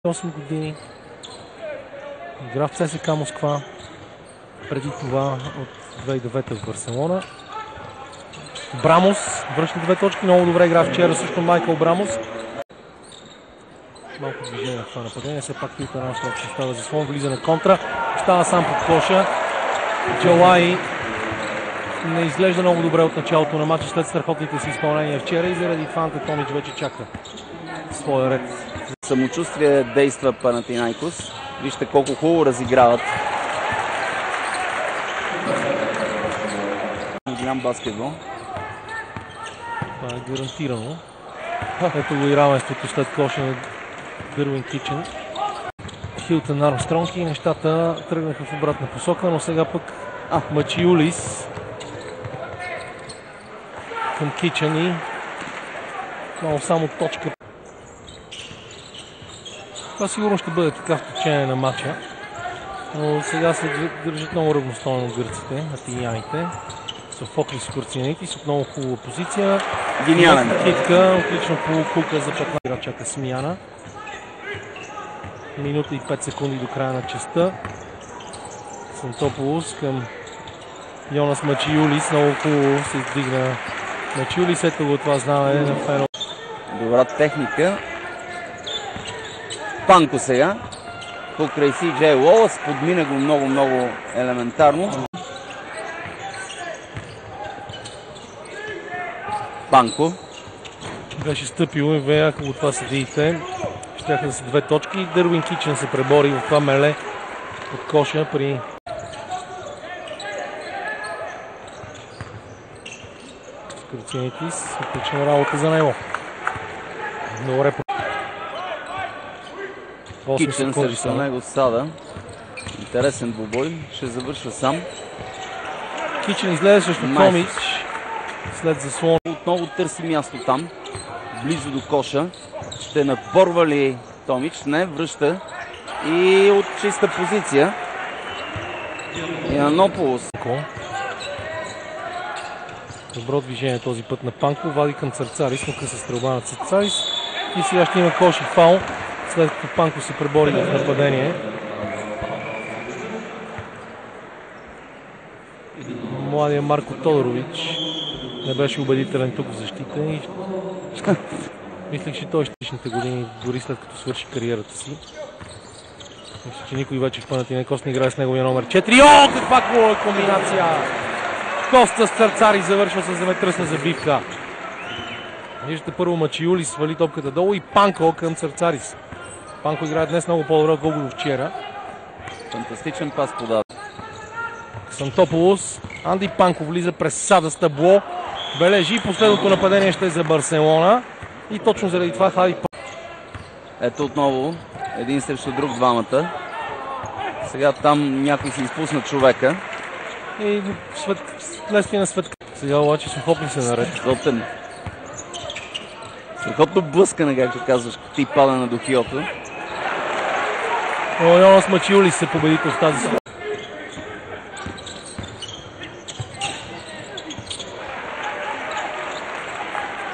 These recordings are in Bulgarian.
8 години. Игра в ЦСКА Москва. Преди това от 2009 в Барселона. Брамос връща 2 точки. Много добре игра вчера също Майкъл Брамос. Малко движение в това нападение. Все пак Хилтън Армстронг ще става за слон. Влиза на контра. Става сам под коша. Джалай не изглежда много добре от началото на матча след страхотните си изпълнения вчера и заради това Анте Томич вече чака своя ред. Самочувствие действа Панатинайкос. Вижте колко хубаво разиграват. Голям баскетбол. Това е гарантирано. Ето го и равенството след коша на Дървин Кичен. Хилтън Армстронг и нещата тръгнаха в обратна посока, но сега пък Мачиулис към Кичен и много само точка. Това сигурно ще бъде така в течение на матча, но сега се държат много равностойно гърците, атинияните. Софоклис Скорцианитис, отново хубава позиция. Гениален. Китка, отлично полукука за 15. Чака смяна. Минута и 5 секунди до края на частта. Сантополус към Йонас Мачиулис. Много хубаво се издигна Мачиулис. Ето го това знаме на фено. Добра техника. Панко сега. Покрай Си-Джей Уолъс. Подмина го много елементарно. Панко. Беше стъпил и веяха го това съдиите. Щяха да са 2 точки. Дървин Кичен се пребори в това меле под коша при Скорцианитис. Отлична работа за него. Добре. Кичен срещу него сада. Интересен двубой. Ще завършва сам. Кичен излезе срещу Томич след заслон. Отново търси място там. Близо до коша. Ще напорва ли Томич? Не, връща. И от чиста позиция. Янополос. Добро движение този път на Панко. Вади към Църцарис, на къса стрелба на Църцарис. И сега ще има кош и фаул, след като Панко се пребори в нападение. Младия Марко Тодорович не беше убедителен тук в защита и мислех, че той ще години, дори след като свърши кариерата си. Мисля, че никой вече в Панатинайкос не играе с неговия номер 4. О, каква хубава комбинация! Костас Църцарис завършва с земетръсна забивка. Виждате първо Мачиулис свали топката долу и Панко към Църцарис. Панко играе днес много по-добре, отколкото вчера. Фантастичен пас подава. Сантополус. Анди Панко влиза през сада с табло. Бележи последното нападение ще е за Барселона. И точно заради това Хади Панко. Ето отново един срещу друг двамата. Сега там някой си изпусна човека. И следствие на светка. Сега обаче Софоклис се наред. Страхотно блъскане, както казваш, ти падане до Хиото. Йонас Мачиулис се победител в тази ситуация.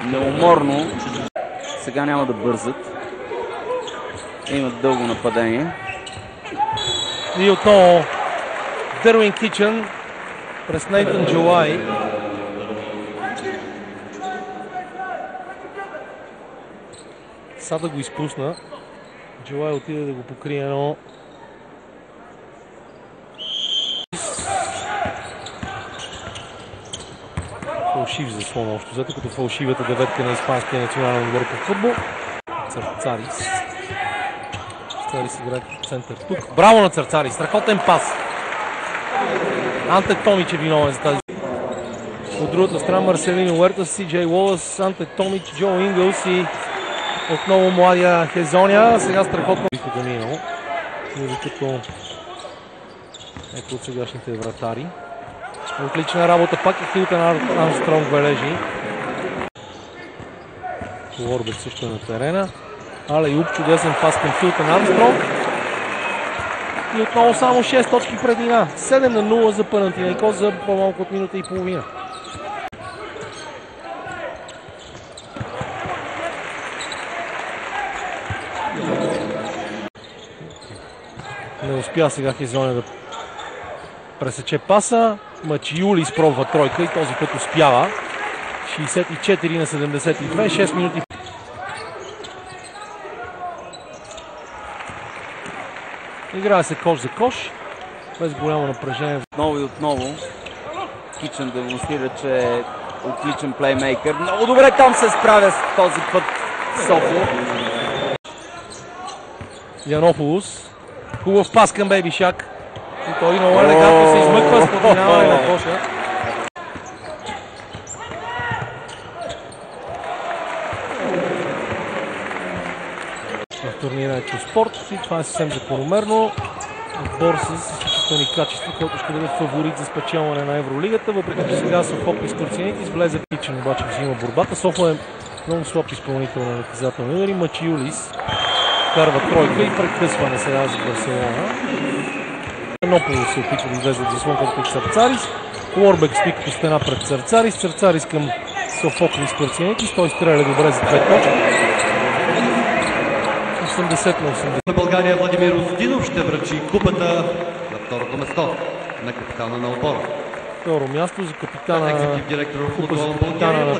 Неуморно. Сега няма да бързат. Имат дълго нападение. И отново Дървин Кичен през Нейтън Джалай. Сада го изпусна. Джалай отиде да го покрие, но фалшив заслон общо взето, като фалшивата деветка на испанския национален отбор по футбол. Църцарис. Църцарис играе в център тук. Браво на Църцарис! Страхотен пас! Анте Томич е виновен за тази. От другата страна Марселино Уертас, Си-Джей Уолъс, Анте Томич, Джо Ингълс и отново младия Хезоня. Сега страхотно да минало. Като ето от сегашните вратари. Отлична работа пак и Хилтън Армстронг бележи. Лорбек също е на терена. Але Юб, чудесен пас към Хилтън Армстронг. И отново само 6 точки предина. 7-0 за Панатинайкос за по-малко от минута и половина. Не успя сега Хезоня да пресече паса. Мачиули изпробва тройка и този път успява. 64 на 72, 6 минути. Играе се кош за кош, без голямо напрежение. Отново и отново Кичън демонстрира, че е отличен плеймейкър. Много добре там се справя с този път София. Янополус. Хубав пас към Бейби Шак. И той много елегантно се измъква с подминаване на коша. В турнира е спорт и това е съвсем закономерно. Отбор с изключителни качества, който ще бъде фаворит за спечелване на Евролигата, въпреки че сега Софоп и Скорцианитис влезе Кичен, обаче взима борбата. Софо е много слаб изпълнител на наказателни удари. Мачиулис карва тройка и прекъсване сега за Барселона. Янополус се опитва да излезе от заслонка от Църцарис. Уорбек спи като стена пред Църцарис. Църцарис към Софокли и Скорцианитис. Той стреля добре за 2 точки. 80 на 80. На България Владимир Устинов ще връчи купата на второто место на капитана на отбора. Второ място за капитана Екзекутив директор в футбола на България.